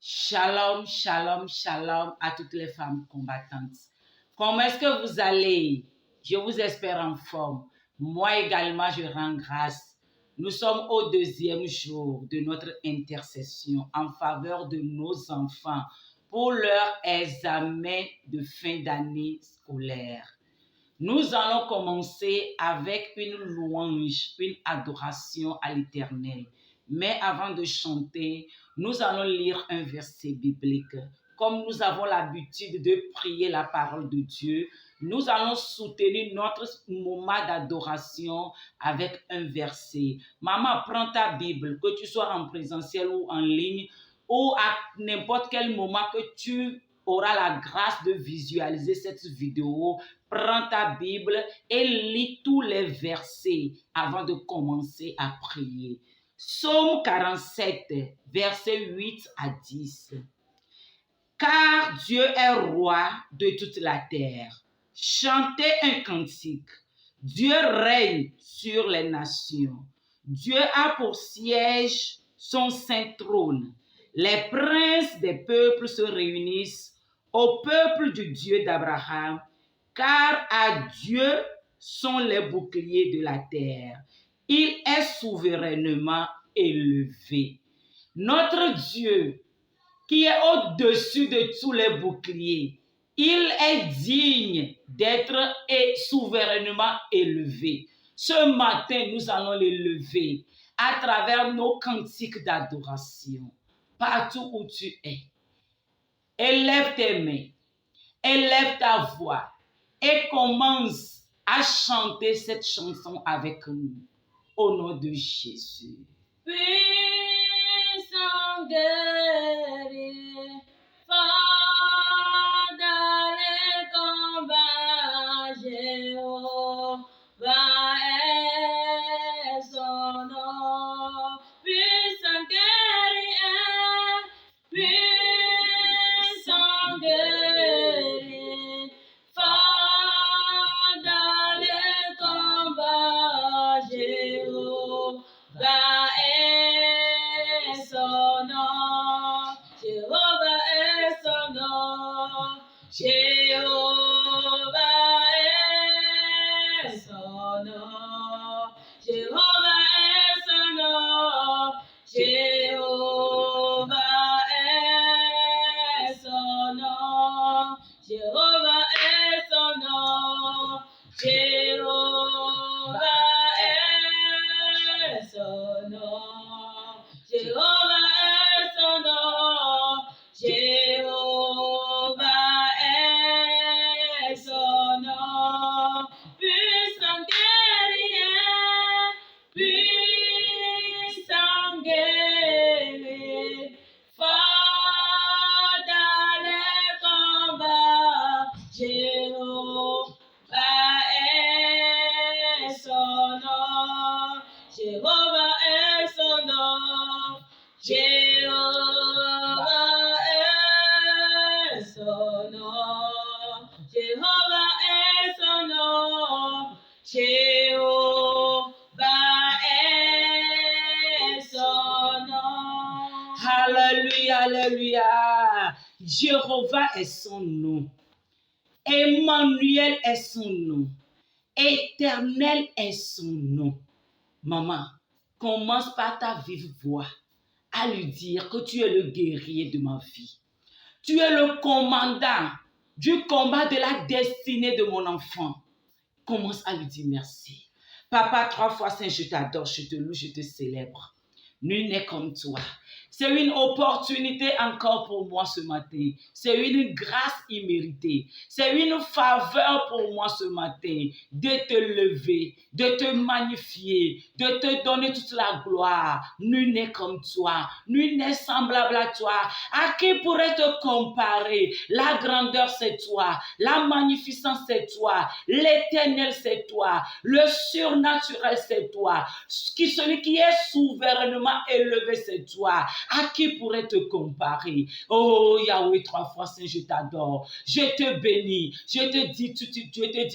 Shalom, shalom, shalom à toutes les femmes combattantes. Comment est-ce que vous allez? Je vous espère en forme. Moi également, je rends grâce. Nous sommes au deuxième jour de notre intercession en faveur de nos enfants pour leur examen de fin d'année scolaire. Nous allons commencer avec une louange, une adoration à l'Éternel. Mais avant de chanter, nous allons lire un verset biblique. Comme nous avons l'habitude de prier la parole de Dieu, nous allons soutenir notre moment d'adoration avec un verset. Maman, prends ta Bible, que tu sois en présentiel ou en ligne, ou à n'importe quel moment que tu auras la grâce de visualiser cette vidéo. Prends ta Bible et lis tous les versets avant de commencer à prier. Psaume 47, versets 8 à 10. Car Dieu est roi de toute la terre. Chantez un cantique. Dieu règne sur les nations. Dieu a pour siège son saint trône. Les princes des peuples se réunissent au peuple du Dieu d'Abraham, car à Dieu sont les boucliers de la terre. Il est souverainement élevé. Notre Dieu, qui est au-dessus de tous les boucliers, il est digne d'être souverainement élevé. Ce matin, nous allons l'élever à travers nos cantiques d'adoration. Partout où tu es, élève tes mains, élève ta voix et commence à chanter cette chanson avec nous. Au nom de Jésus. Puissant guerrier, fort dans les combats, Jéhovah est son nom. Puissant guerrier, puissant guerrier, fort dans les combats, Jéhovah est son nom. Jéhovah est son nom. Jéhovah est son nom. Jéhovah est son nom. Jéhovah est son nom. Jéhovah est son nom. Jéhovah est son nom. Jéhovah est son nom. Jéhovah est son nom. Puissant guerrier, puissant guerrier, fort dans les combats, Jéhovah est son nom. Jéhovah est son nom. Jéhovah est son nom. Jéhovah est son nom. Jéhovah est son nom. Alléluia, alléluia. Jéhovah est son nom. Emmanuel est son nom. Éternel est son nom. Maman, commence par ta vive voix à lui dire que tu es le guerrier de ma vie. Tu es le commandant du combat de la destinée de mon enfant. Commence à lui dire merci. Papa, 3 fois saint, je t'adore, je te loue, je te célèbre. Nul n'est comme toi. C'est une opportunité encore pour moi ce matin. C'est une grâce imméritée. C'est une faveur pour moi ce matin de te lever, de te magnifier, de te donner toute la gloire. Nul n'est comme toi. Nul n'est semblable à toi. À qui pourrait te comparer? La grandeur, c'est toi. La magnificence, c'est toi. L'éternel, c'est toi. Le surnaturel, c'est toi. Celui qui est souverainement élevé, c'est toi. À qui pourrait te comparer? Oh Yahweh, 3 fois Saint, je t'adore. Je te bénis. Je te dis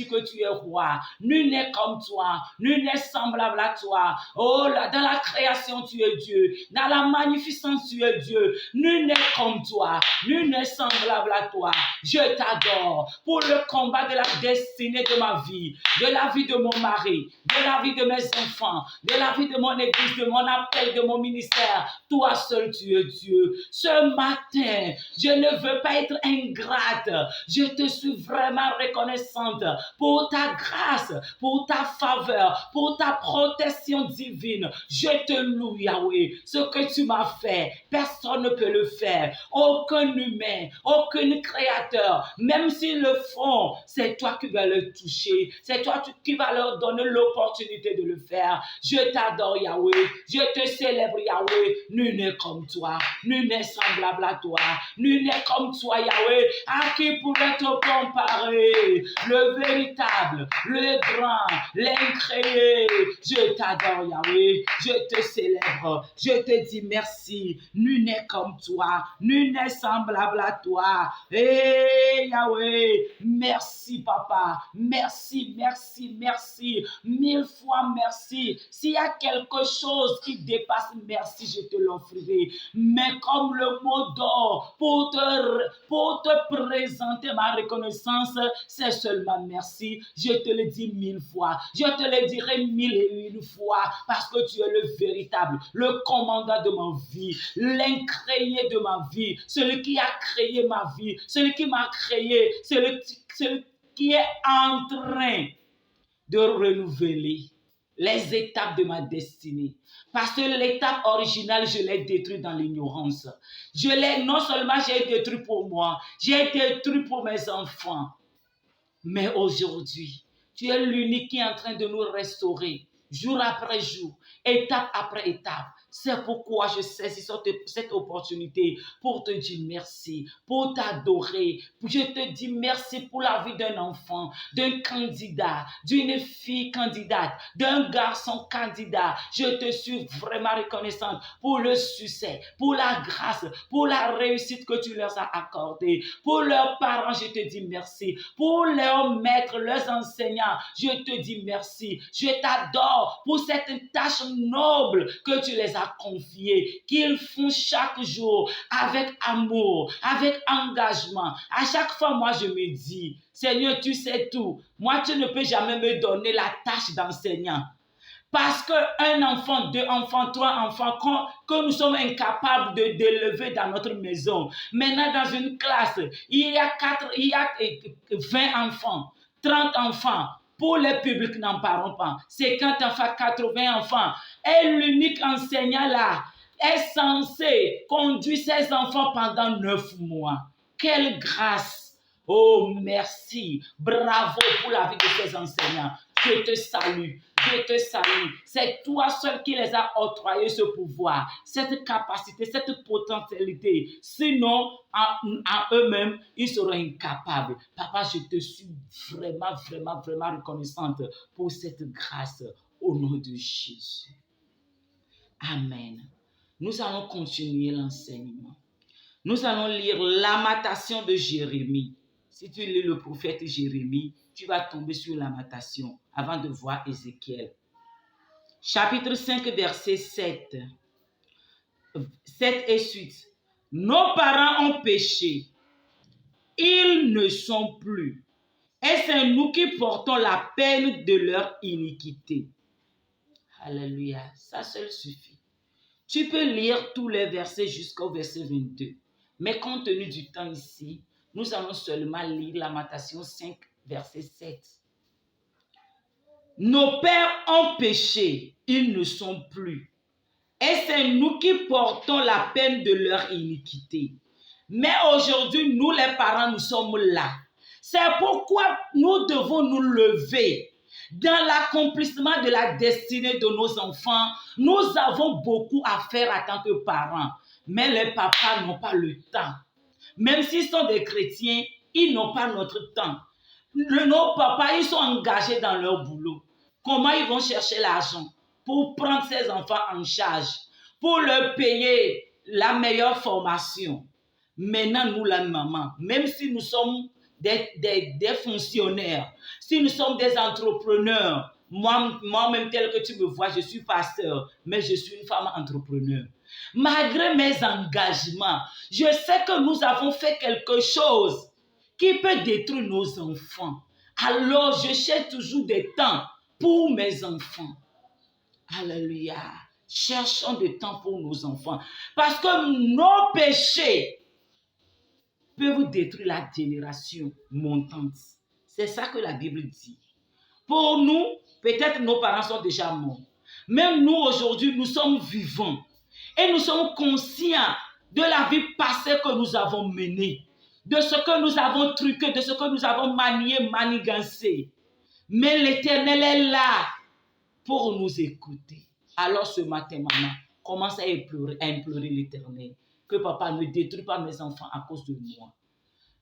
que tu es roi. Nul n'est comme toi. Nul n'est semblable à toi. Oh là, dans la création, tu es Dieu. Dans la magnificence, tu es Dieu. Nul n'est comme toi. Nul n'est semblable à toi. Je t'adore pour le combat de la destinée de ma vie, de la vie de mon mari, de la vie de mes enfants, de la vie de mon église, de mon appel, de mon ministère. Toi seul, tu es Dieu. Ce matin, je ne veux pas être ingrate. Je te suis vraiment reconnaissante pour ta grâce, pour ta faveur, pour ta protection divine. Je te loue, Yahweh. Ce que tu m'as fait, personne ne peut le faire. Aucun humain, aucun créateur, même s'ils le font, c'est toi qui vas le toucher. C'est toi qui vas leur donner l'opportunité de le faire. Je t'adore, Yahweh. Je te célèbre, Yahweh. Nul n'est comme toi. Nul n'est semblable à toi. Nul n'est comme toi, Yahweh. À qui pourrait te comparer? Le véritable, le grand, l'incréé. Je t'adore, Yahweh. Je te célèbre. Je te dis merci. Nul n'est comme toi. Nul n'est semblable à toi. Hey, Yahweh. Merci, Papa. Merci, merci, merci. 1000 fois merci. S'il y a quelque chose qui dépasse merci, je te l'offrirai. Mais comme le mot d'or pour te présenter ma reconnaissance, c'est seulement merci. Je te le dis 1000 fois. Je te le dirai 1001 fois parce que tu es le véritable, le commandant de ma vie, l'incréé de ma vie, celui qui a créé ma vie, celui qui m'a créé, celui qui est en train de renouveler les étapes de ma destinée. Parce que l'étape originale, je l'ai détruite dans l'ignorance. Non seulement j'ai détruit pour moi, j'ai détruit pour mes enfants. Mais aujourd'hui, tu es l'unique qui est en train de nous restaurer, jour après jour, étape après étape. C'est pourquoi je saisis cette opportunité pour te dire merci, pour t'adorer. Je te dis merci pour la vie d'un enfant, d'un candidat, d'une fille candidate, d'un garçon candidat. Je te suis vraiment reconnaissante pour le succès, pour la grâce, pour la réussite que tu leur as accordée. Pour leurs parents, je te dis merci. Pour leurs maîtres, leurs enseignants, je te dis merci. Je t'adore pour cette tâche noble que tu les as confiés, qu'ils font chaque jour avec amour, avec engagement. À chaque fois, moi, je me dis, Seigneur, tu sais tout. Moi, tu ne peux jamais me donner la tâche d'enseignant. Parce qu'un enfant, 2 enfants, 3 enfants, que nous sommes incapables d'élever dans notre maison. Maintenant, dans une classe, il y a 20 enfants, 30 enfants. Pour les publics, n'en parlons pas. 50 enfants, 80 enfants. Et l'unique enseignant là est censé conduire ses enfants pendant 9 mois. Quelle grâce! Oh, merci. Bravo pour la vie de ces enseignants. Je te salue. Je te salue. C'est toi seul qui les a octroyé ce pouvoir, cette capacité, cette potentialité. Sinon, en eux-mêmes, ils seraient incapables. Papa, je te suis vraiment, vraiment, vraiment reconnaissante pour cette grâce au nom de Jésus. Amen. Nous allons continuer l'enseignement. Nous allons lire Lamentation de Jérémie. Si tu lis le prophète Jérémie, tu vas tomber sur Lamentation avant de voir Ézéchiel. Chapitre 5, verset 7. 7 et suite. Nos parents ont péché. Ils ne sont plus. Et c'est nous qui portons la peine de leur iniquité. Alléluia. Ça seul suffit. Tu peux lire tous les versets jusqu'au verset 22. Mais compte tenu du temps ici, nous allons seulement lire Lamentation 5, verset 7. Nos pères ont péché, ils ne sont plus. Et c'est nous qui portons la peine de leur iniquité. Mais aujourd'hui, nous les parents, nous sommes là. C'est pourquoi nous devons nous lever. Dans l'accomplissement de la destinée de nos enfants, nous avons beaucoup à faire en tant que parents. Mais les papas n'ont pas le temps. Même s'ils sont des chrétiens, ils n'ont pas notre temps. Nos papas, ils sont engagés dans leur boulot. Comment ils vont chercher l'argent pour prendre ces enfants en charge, pour leur payer la meilleure formation. Maintenant, nous, la maman, même si nous sommes des fonctionnaires, si nous sommes des entrepreneurs, moi-même tel que tu me vois, je suis pasteur, mais je suis une femme entrepreneur. Malgré mes engagements, je sais que nous avons fait quelque chose qui peut détruire nos enfants. Alors, je cherche toujours des temps pour mes enfants. Alléluia. Cherchons des temps pour nos enfants. Parce que nos péchés peuvent détruire la génération montante. C'est ça que la Bible dit. Pour nous, peut-être nos parents sont déjà morts. Même nous, aujourd'hui, nous sommes vivants. Et nous sommes conscients de la vie passée que nous avons menée. De ce que nous avons truqué, de ce que nous avons manié, manigancé. Mais l'Éternel est là pour nous écouter. Alors ce matin, maman, commence à implorer l'Éternel. Que papa ne détruise pas mes enfants à cause de moi.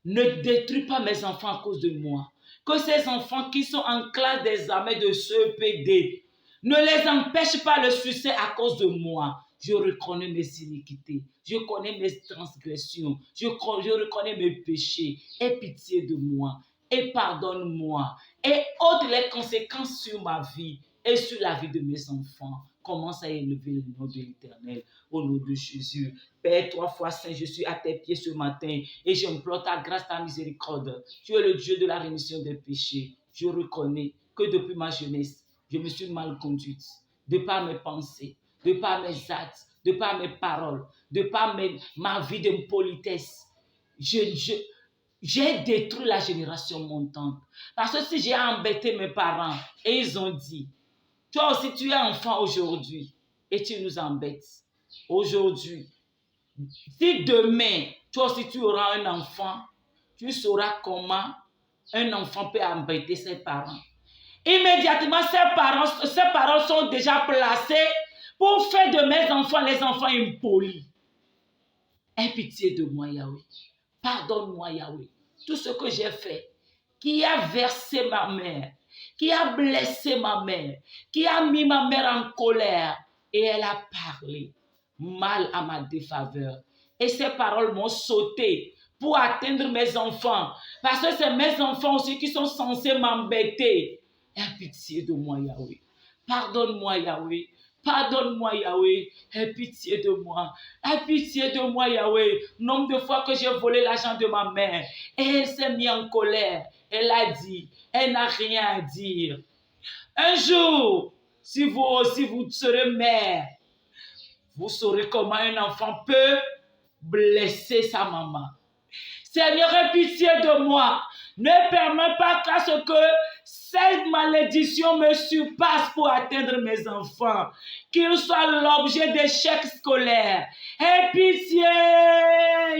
Ne détruis pas mes enfants à cause de moi. Que ces enfants qui sont en classe d'examen de CEPD ne les empêche pas le succès à cause de moi. Je reconnais mes iniquités. Je connais mes transgressions. Je reconnais mes péchés. Aie pitié de moi. Et pardonne-moi. Et ôte les conséquences sur ma vie et sur la vie de mes enfants. Commence à élever le nom de l'Éternel au nom de Jésus. Père, 3 fois saint, je suis à tes pieds ce matin et j'implore ta grâce, ta miséricorde. Tu es le Dieu de la rémission des péchés. Je reconnais que depuis ma jeunesse, je me suis mal conduite, de par mes pensées, de par mes actes, de par mes paroles, de par ma vie de politesse. J'ai détruit la génération montante. Parce que si j'ai embêté mes parents et ils ont dit, toi aussi tu es enfant aujourd'hui et tu nous embêtes. Aujourd'hui, si demain, toi aussi tu auras un enfant, tu sauras comment un enfant peut embêter ses parents. Immédiatement, ses parents sont déjà placés pour faire de mes enfants les enfants impolis. Aie pitié de moi, Yahweh. Pardonne-moi, Yahweh. Tout ce que j'ai fait, qui a versé ma mère, qui a blessé ma mère, qui a mis ma mère en colère, et elle a parlé mal à ma défaveur. Et ces paroles m'ont sauté pour atteindre mes enfants. Parce que c'est mes enfants aussi qui sont censés m'embêter. Aie pitié de moi, Yahweh. Pardonne-moi, Yahweh. Pardonne-moi, Yahweh. Aie pitié de moi. Aie pitié de moi, Yahweh. Nombre de fois que j'ai volé l'argent de ma mère. Et elle s'est mise en colère. Elle a dit, elle n'a rien à dire. Un jour, si vous aussi vous serez mère, vous saurez comment un enfant peut blesser sa maman. Seigneur, aie pitié de moi. Ne permets pas qu'à ce que cette malédiction me surpasse pour atteindre mes enfants. Qu'ils soient l'objet d'échecs scolaires. Aie pitié,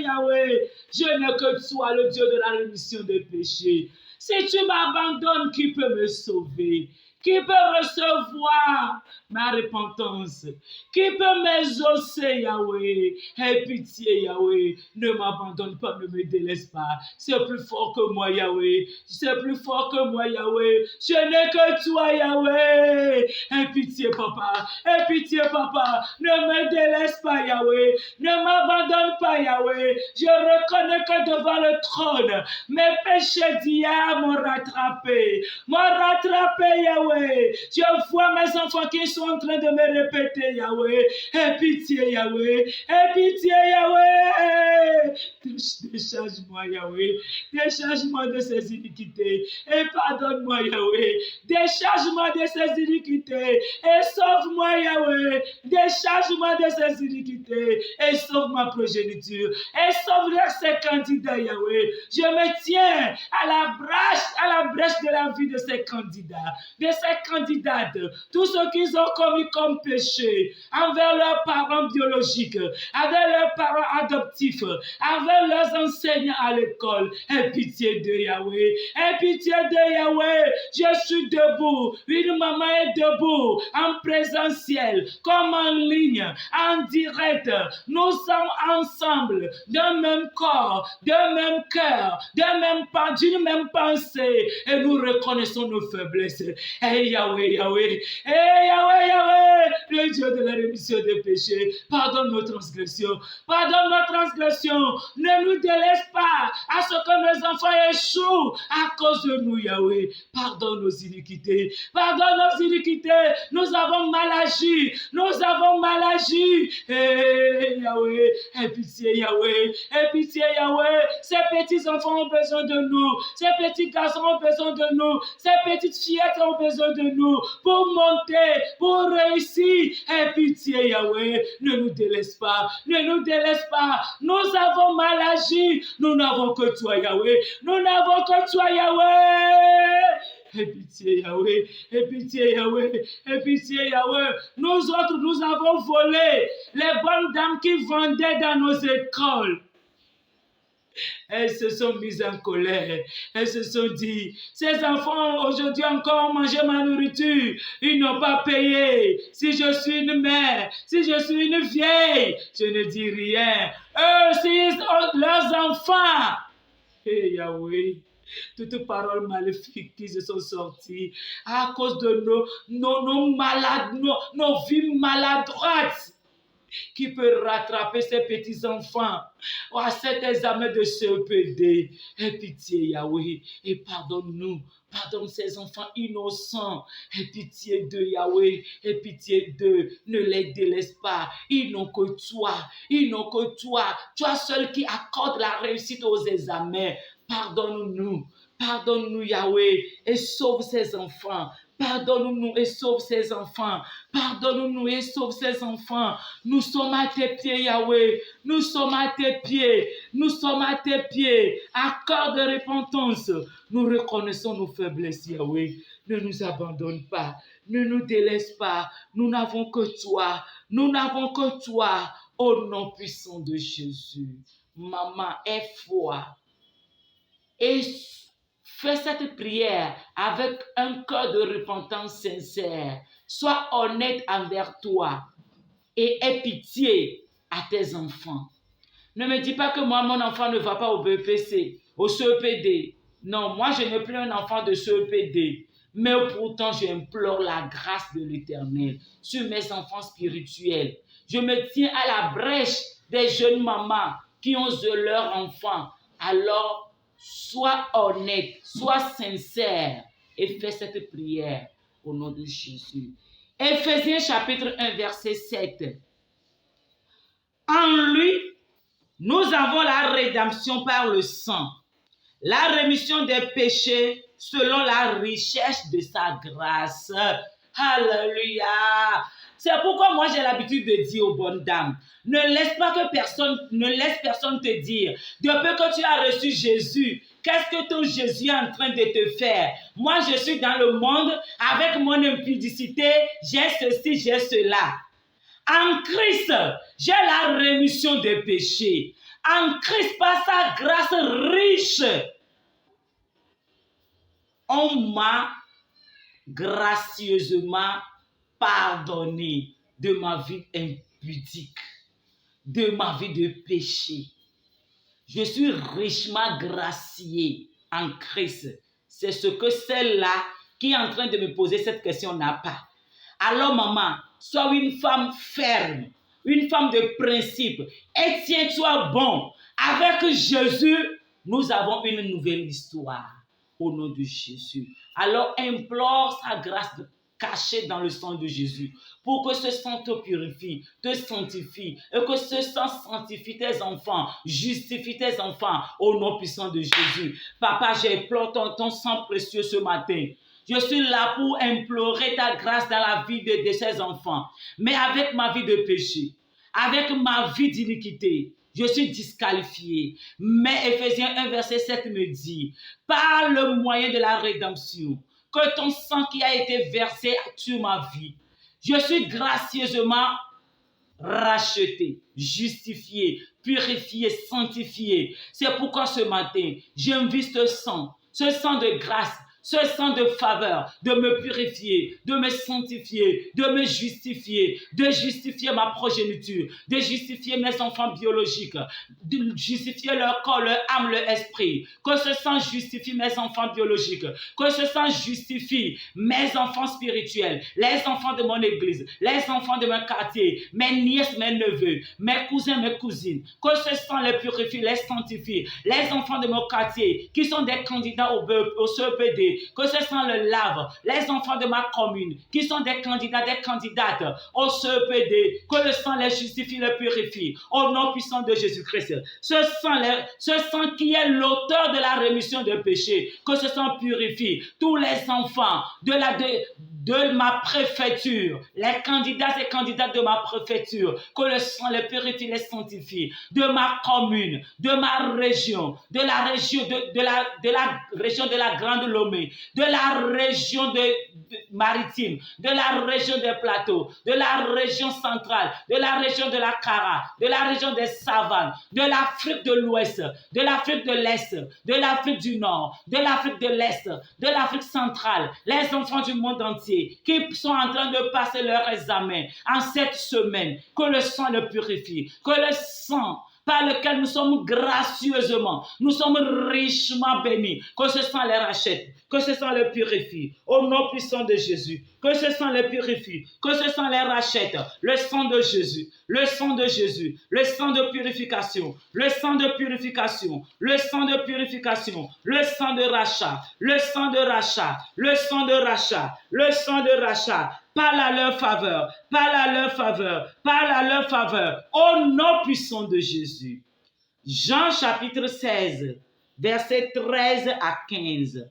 Yahweh. Je n'ai que toi, le Dieu de la rémission des péchés. Si tu m'abandonnes, qui peut me sauver? Qui peut recevoir ma repentance? Qui peut m'exaucer, Yahweh? Aie pitié, Yahweh. Ne m'abandonne pas, ne me délaisse pas. C'est plus fort que moi, Yahweh. C'est plus fort que moi, Yahweh. Je n'ai que toi, Yahweh. Aie pitié, papa. Aie pitié, papa. Ne me délaisse pas, Yahweh. Ne m'abandonne pas, Yahweh. Je reconnais que devant le trône, mes péchés d'hier m'ont rattrapé. Yahweh. Je vois mes enfants qui sont en train de me répéter, Yahweh. Aie pitié, Yahweh. Aie pitié, Yahweh. Décharge-moi, Yahweh. Décharge-moi de ces iniquités. Et pardonne-moi, Yahweh. Décharge-moi de ces iniquités. Et sauve-moi, Yahweh. Décharge-moi de ces iniquités. Et sauve ma progéniture. Et sauve ces candidats, Yahweh. Je me tiens à la brèche de la vie de ces candidats, de ces candidates, tous ceux qu'ils ont commis comme péché envers leurs parents biologiques, envers leurs parents adoptifs, envers avec leurs enseignants à l'école. Aie pitié de Yahweh. Aie pitié de Yahweh. Je suis debout. Une maman est debout en présentiel, comme en ligne, en direct. Nous sommes ensemble, d'un même corps, d'un même cœur, d'une même pensée. Et nous reconnaissons nos faiblesses. Et Yahweh, Yahweh, le Dieu de la rémission des péchés, pardonne nos transgressions. Pardonne nos transgressions. Ne nous délaisse pas à ce que nos enfants échouent à cause de nous, Yahweh. Pardonne nos iniquités. Pardonne nos iniquités. Nous avons mal agi. Nous avons mal agi. Yahweh, aie pitié, Yahweh. Aie pitié, Yahweh. Ces petits enfants ont besoin de nous. Ces petits garçons ont besoin de nous. Ces petites fillettes ont besoin de nous pour monter, pour réussir. Aie pitié, Yahweh. Ne nous délaisse pas. Ne nous délaisse pas. Nous avons mal agi. Nous n'avons que toi, Yahweh. Nous n'avons que toi, Yahweh. Aie pitié, Yahweh. Aie pitié, Yahweh. Aie pitié, Yahweh. Nous autres, nous avons volé les bonnes dames qui vendaient dans nos écoles. Elles se sont mises en colère. Elles se sont dit, ces enfants aujourd'hui encore ont mangé ma nourriture. Ils n'ont pas payé. Si je suis une mère, si je suis une vieille, je ne dis rien. Eux, si leurs enfants. Hey Yahweh, toutes paroles maléfiques qui se sont sorties à cause de nos malades, nos vies maladroites. Qui peut rattraper ces petits-enfants à cet examen de CEPD. Aie pitié, Yahweh, et pardonne-nous. Pardonne ces enfants innocents. Aie pitié d'eux, Yahweh. Aie pitié d'eux. Ne les délaisse pas. Ils n'ont que toi. Ils n'ont que toi. Toi seul qui accorde la réussite aux examens. Pardonne-nous. Pardonne-nous, Yahweh, et sauve ces enfants. Pardonne-nous et sauve ces enfants. Pardonne-nous et sauve ces enfants. Nous sommes à tes pieds, Yahweh. Nous sommes à tes pieds. Nous sommes à tes pieds. Accorde de repentance. Nous reconnaissons nos faiblesses, Yahweh. Ne nous abandonne pas. Ne nous délaisse pas. Nous n'avons que toi. Nous n'avons que toi. Au nom puissant de Jésus. Maman, aie foi. Et fais cette prière avec un cœur de repentance sincère. Sois honnête envers toi et aie pitié à tes enfants. Ne me dis pas que moi, mon enfant ne va pas au BPC, au CEPD. Non, moi, je n'ai plus un enfant de CEPD. Mais pourtant, j'implore la grâce de l'Éternel sur mes enfants spirituels. Je me tiens à la brèche des jeunes mamans qui ont leurs enfants. Alors, sois honnête, sois sincère et fais cette prière au nom de Jésus. Éphésiens chapitre 1 verset 7. En lui, nous avons la rédemption par le sang, la rémission des péchés selon la richesse de sa grâce. Alléluia. C'est pourquoi moi j'ai l'habitude de dire aux bonnes dames, ne laisse personne te dire, depuis que tu as reçu Jésus, qu'est-ce que ton Jésus est en train de te faire? Moi je suis dans le monde avec mon impudicité, j'ai ceci, j'ai cela. En Christ, j'ai la rémission des péchés. En Christ, par sa grâce riche, on m'a gracieusement pardonné de ma vie impudique, de ma vie de péché. Je suis richement gracié en Christ. C'est ce que celle-là qui est en train de me poser cette question n'a pas. Alors maman, sois une femme ferme, une femme de principe et tiens-toi bon. Avec Jésus, nous avons une nouvelle histoire. Au nom de Jésus. Alors implore sa grâce cachée dans le sang de Jésus pour que ce sang te purifie, te sanctifie et que ce sang sanctifie tes enfants, justifie tes enfants au nom puissant de Jésus. Papa, j'implore ton sang précieux ce matin. Je suis là pour implorer ta grâce dans la vie de ces enfants. Mais avec ma vie de péché, avec ma vie d'iniquité, je suis disqualifié. Mais Éphésiens 1 verset 7 me dit, par le moyen de la rédemption, que ton sang qui a été versé sur ma vie, je suis gracieusement racheté, justifié, purifié, sanctifié. C'est pourquoi ce matin, j'invite ce sang de grâce, ce sang de faveur, de me purifier, de me sanctifier, de me justifier, de justifier ma progéniture, de justifier mes enfants biologiques, de justifier leur corps, leur âme, leur esprit. Que ce sang justifie mes enfants biologiques, que ce sang justifie mes enfants spirituels, les enfants de mon église, les enfants de mon quartier, mes nièces, mes neveux, mes cousins, mes cousines. Que ce sang les purifie, les sanctifie, les enfants de mon quartier qui sont des candidats au CEPD, que ce sang le lave, les enfants de ma commune qui sont des candidats, des candidates au CEPD, que le sang les justifie, les purifie, au nom puissant de Jésus-Christ. Ce sang qui est l'auteur de la rémission des péchés, que ce sang purifie tous les enfants de ma préfecture, les candidats et candidates de ma préfecture, que le sang les purifie, les sanctifie, de ma commune, de ma région, de la région de la Grande Lomé, de la région maritime, de la région des plateaux, de la région centrale, de la région de la Kara, de la région des savanes, de l'Afrique de l'Ouest, de l'Afrique de l'Est, de l'Afrique du Nord, de l'Afrique de l'Est, de l'Afrique centrale, les enfants du monde entier qui sont en train de passer leur examen en cette semaine, que le sang le purifie, que le sang par lequel nous sommes gracieusement, nous sommes richement bénis, que ce sang les rachète, que ce sang les purifie, au nom puissant de Jésus, que ce sang les purifie, que ce sang les rachète, le sang de Jésus, le sang de Jésus, le sang de purification, le sang de purification, le sang de purification, le sang de rachat, le sang de rachat, le sang de rachat, le sang de rachat, parle à leur faveur, parle à leur faveur, parle à leur faveur, au nom puissant de Jésus. Jean chapitre 16, versets 13 à 15.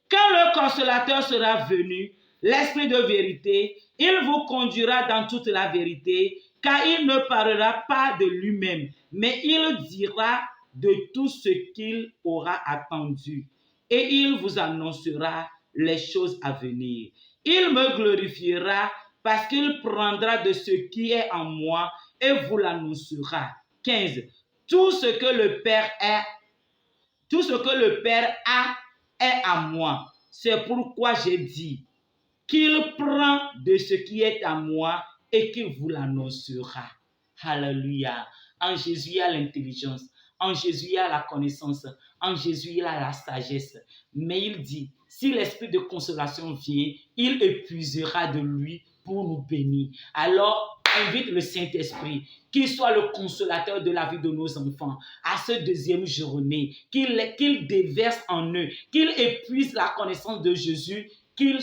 Quand le consolateur sera venu, l'Esprit de vérité, il vous conduira dans toute la vérité, car il ne parlera pas de lui-même, mais il dira de tout ce qu'il aura entendu, et il vous annoncera les choses à venir. Il me glorifiera parce qu'il prendra de ce qui est en moi et vous l'annoncera. 15. Tout ce que le Père a est à moi. C'est pourquoi j'ai dit qu'il prend de ce qui est à moi et qu'il vous l'annoncera. Alléluia. En Jésus, il y a l'intelligence. En Jésus, il y a la connaissance. En Jésus, il y a la sagesse. Mais il dit, si l'esprit de consolation vient, il épuisera de lui pour nous bénir. Alors, invite le Saint-Esprit, qu'il soit le consolateur de la vie de nos enfants, à cette deuxième journée, qu'il déverse en eux, qu'il épuise la connaissance de Jésus, qu'il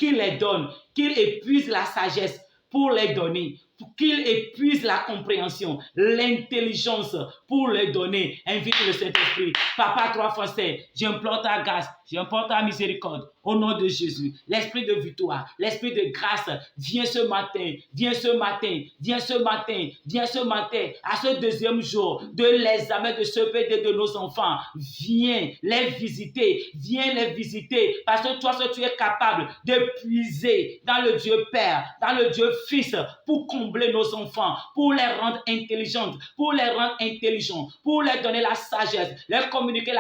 les donne, qu'il épuise la sagesse pour les donner, pour qu'il épuise la compréhension, l'intelligence pour les donner. Invite le Saint-Esprit. Papa, toi, Français, j'implore ta grâce, j'implore ta miséricorde. Au nom de Jésus, l'esprit de victoire, l'esprit de grâce, viens ce matin, viens ce matin, viens ce matin, viens ce matin, à ce deuxième jour de l'examen de ce PD de nos enfants. Viens les visiter, parce que toi, tu es capable de puiser dans le Dieu Père, dans le Dieu Fils, pour combler nos enfants, pour les rendre intelligents, pour les donner la sagesse, leur communiquer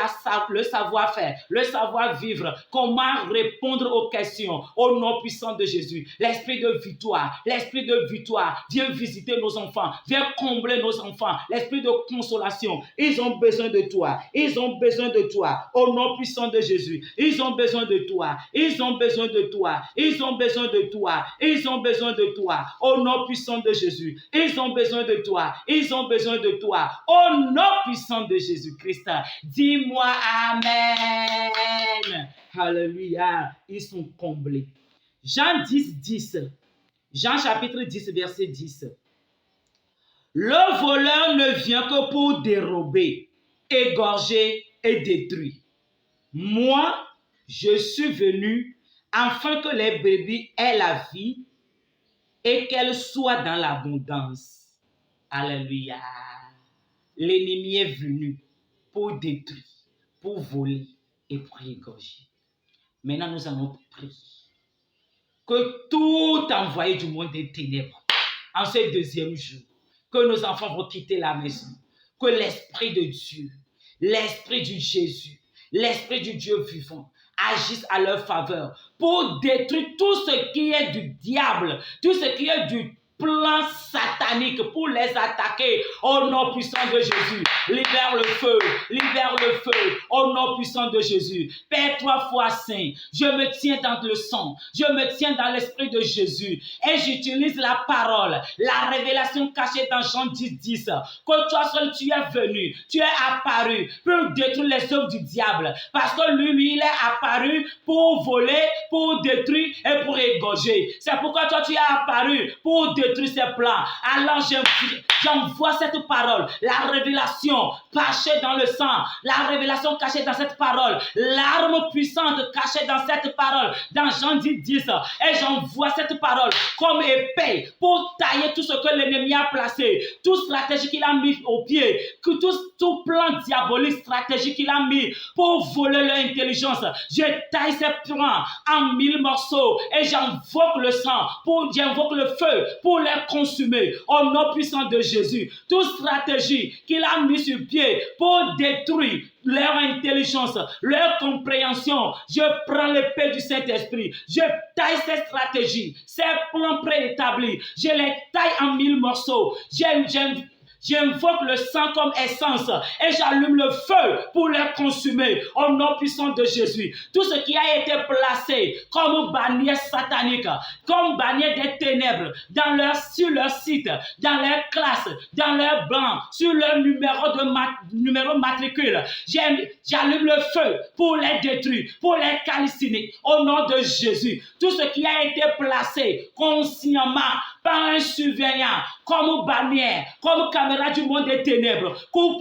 le savoir-faire, le savoir-vivre, comment répondre aux questions, au nom puissant de Jésus. L'esprit de victoire, viens visiter nos enfants, viens combler nos enfants, l'esprit de consolation, ils ont besoin de toi, au nom puissant de Jésus, ils ont besoin de toi, au nom puissant de Jésus, ils ont besoin de toi, au nom puissant de Jésus-Christ. Dis-moi Amen. Alléluia. Ils sont comblés. Jean chapitre 10, verset 10. Le voleur ne vient que pour dérober, égorger et détruire. Moi, je suis venu afin que les brebis aient la vie et qu'elles soient dans l'abondance. Alléluia. L'ennemi est venu pour détruire, pour voler et pour égorger. Maintenant, nous allons prier que tout envoyé du monde des ténèbres, en ce deuxième jour, que nos enfants vont quitter la maison. Que l'Esprit de Dieu, l'Esprit du Jésus, l'Esprit du Dieu vivant agisse à leur faveur pour détruire tout ce qui est du diable, tout ce qui est du plan satanique pour les attaquer au nom puissant de Jésus. Libère le feu, au nom puissant de Jésus. Père 3 fois saint, je me tiens dans le sang, je me tiens dans l'esprit de Jésus et j'utilise la parole, la révélation cachée dans Jean 10, que toi seul tu es venu, tu es apparu pour détruire les œuvres du diable, parce que lui il est apparu pour voler, pour détruire et pour égorger. C'est pourquoi toi tu es apparu pour détruire ses plans. Alors j'envoie cette parole, la révélation cachée dans le sang, la révélation cachée dans cette parole, l'arme puissante cachée dans cette parole, dans Jean 10, et j'envoie cette parole comme épée pour tailler tout ce que l'ennemi a placé, toute stratégie qu'il a mis au pied, que tout plan diabolique, stratégie qu'il a mis pour voler leur intelligence. Je taille ces plans en 1000 morceaux et j'invoque le sang, j'invoque le feu pour les consumer au nom puissant de Jésus. Toute stratégie qu'il a mis sur pied pour détruire leur intelligence, leur compréhension, je prends l'épée du Saint-Esprit, je taille ces stratégies, ces plans préétablis, je les taille en 1000 morceaux, j'invoque le sang comme essence et j'allume le feu pour les consumer au nom puissant de Jésus. Tout ce qui a été placé comme bannière satanique, comme bannière des ténèbres sur leur site, dans leur classe, dans leur banc, sur leur numéro matricule, j'allume le feu pour les détruire, pour les calciner au nom de Jésus. Tout ce qui a été placé consciemment par un surveillant, comme bannière, comme caméra du monde des ténèbres, pour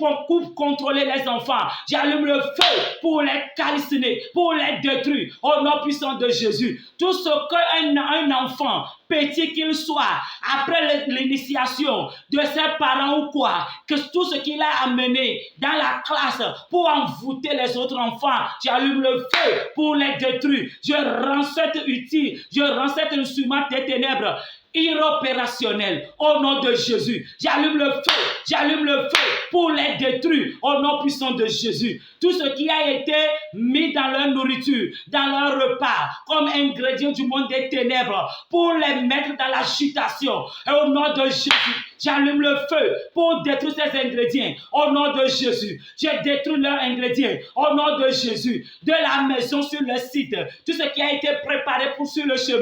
contrôler les enfants. J'allume le feu pour les calciner, pour les détruire, au nom puissant de Jésus. Tout ce qu'un enfant, petit qu'il soit, après l'initiation de ses parents ou quoi, que tout ce qu'il a amené dans la classe pour envoûter les autres enfants, j'allume le feu pour les détruire. Je rends cet outil, je rends cet instrument des ténèbres opérationnel au nom de Jésus. J'allume le feu pour les détruire au nom puissant de Jésus. Tout ce qui a été mis dans leur nourriture, dans leur repas, comme ingrédient du monde des ténèbres, pour les mettre dans l'agitation, et au nom de Jésus, j'allume le feu pour détruire ces ingrédients au nom de Jésus. Je détruis leurs ingrédients au nom de Jésus. De la maison sur le site, tout ce qui a été préparé pour sur le chemin,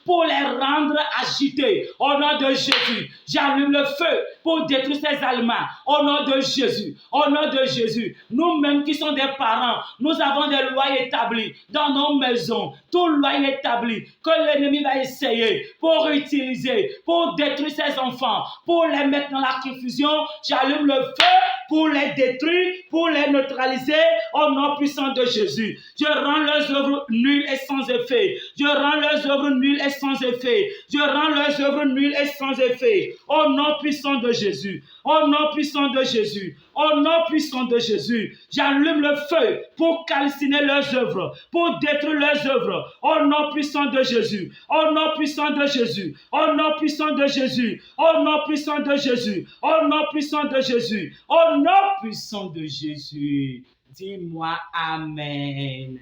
pour les rendre agités au nom de Jésus. J'allume le feu pour détruire ces aliments au nom de Jésus. Au nom de Jésus. Nous-mêmes qui sommes des parents, nous avons des lois établies dans nos maisons. Toutes lois établies que l'ennemi va essayer pour utiliser, pour détruire ces enfants, pour les mettre dans la confusion. J'allume le feu pour les détruire, pour les neutraliser au nom puissant de Jésus. Je rends leurs œuvres nulles et sans effet. Je rends leurs œuvres nulles et sans effet. Je rends leurs œuvres nulles et sans effet. Au nom puissant de Jésus. Au nom puissant de Jésus. Au nom puissant de Jésus. J'allume le feu pour calciner leurs œuvres, pour détruire leurs œuvres. Au nom puissant de Jésus. Au nom puissant de Jésus. Au nom puissant de Jésus. Au nom puissant de Jésus. Au nom puissant de Jésus. Au nom puissant de Jésus. Dis-moi Amen.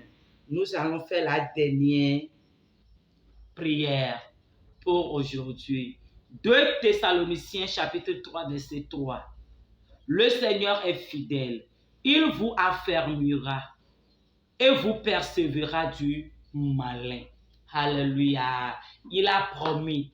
Nous allons faire la dernière prière pour aujourd'hui. 2 Thessaloniciens chapitre 3 verset 3. Le Seigneur est fidèle. Il vous affermira et vous persévérera du malin. Alléluia. Il a promis,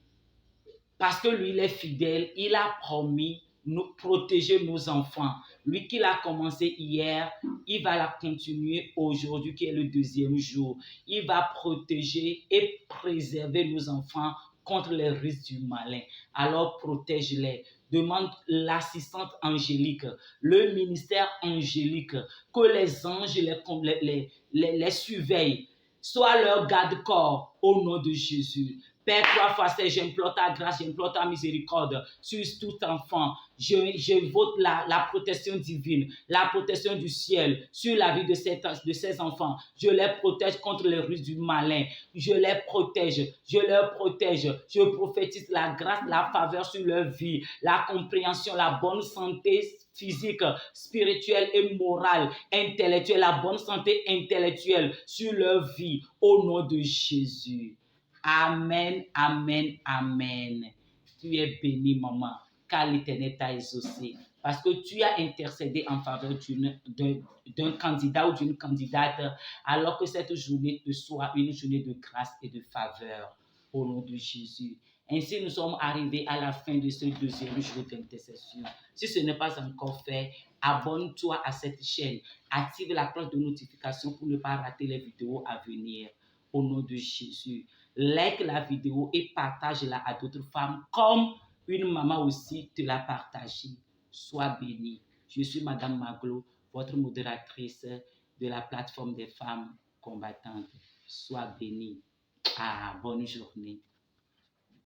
parce que lui il est fidèle, il a promis nous protéger nos enfants. Lui qui l'a commencé hier, il va la continuer aujourd'hui qui est le 2e jour. Il va protéger et préserver nos enfants contre les risques du malin. Alors protège-les. Demande l'assistante angélique, le ministère angélique, que les anges les surveillent. Sois leur garde-corps au nom de Jésus. Père 3x7, j'implore ta grâce, j'implore ta miséricorde sur tout enfant. Je vote la protection divine, la protection du ciel sur la vie de ces enfants. Je les protège contre les ruses du malin. Je les protège, je leur protège. Je prophétise la grâce, la faveur sur leur vie, la compréhension, la bonne santé physique, spirituelle et morale, intellectuelle, la bonne santé intellectuelle sur leur vie, au nom de Jésus. Amen, amen, amen. Tu es bénie, maman, car l'Éternel t'a exaucé. Parce que tu as intercédé en faveur d'un candidat ou d'une candidate, alors que cette journée te soit une journée de grâce et de faveur, au nom de Jésus. Ainsi, nous sommes arrivés à la fin de ce deuxième jour d'intercession. Si ce n'est pas encore fait, abonne-toi à cette chaîne. Active la cloche de notification pour ne pas rater les vidéos à venir. Au nom de Jésus. Like la vidéo et partage-la à d'autres femmes comme une maman aussi te l'a partagée. Sois bénie. Je suis Madame Maglo, votre modératrice de la plateforme des femmes combattantes. Sois bénie. Bonne journée.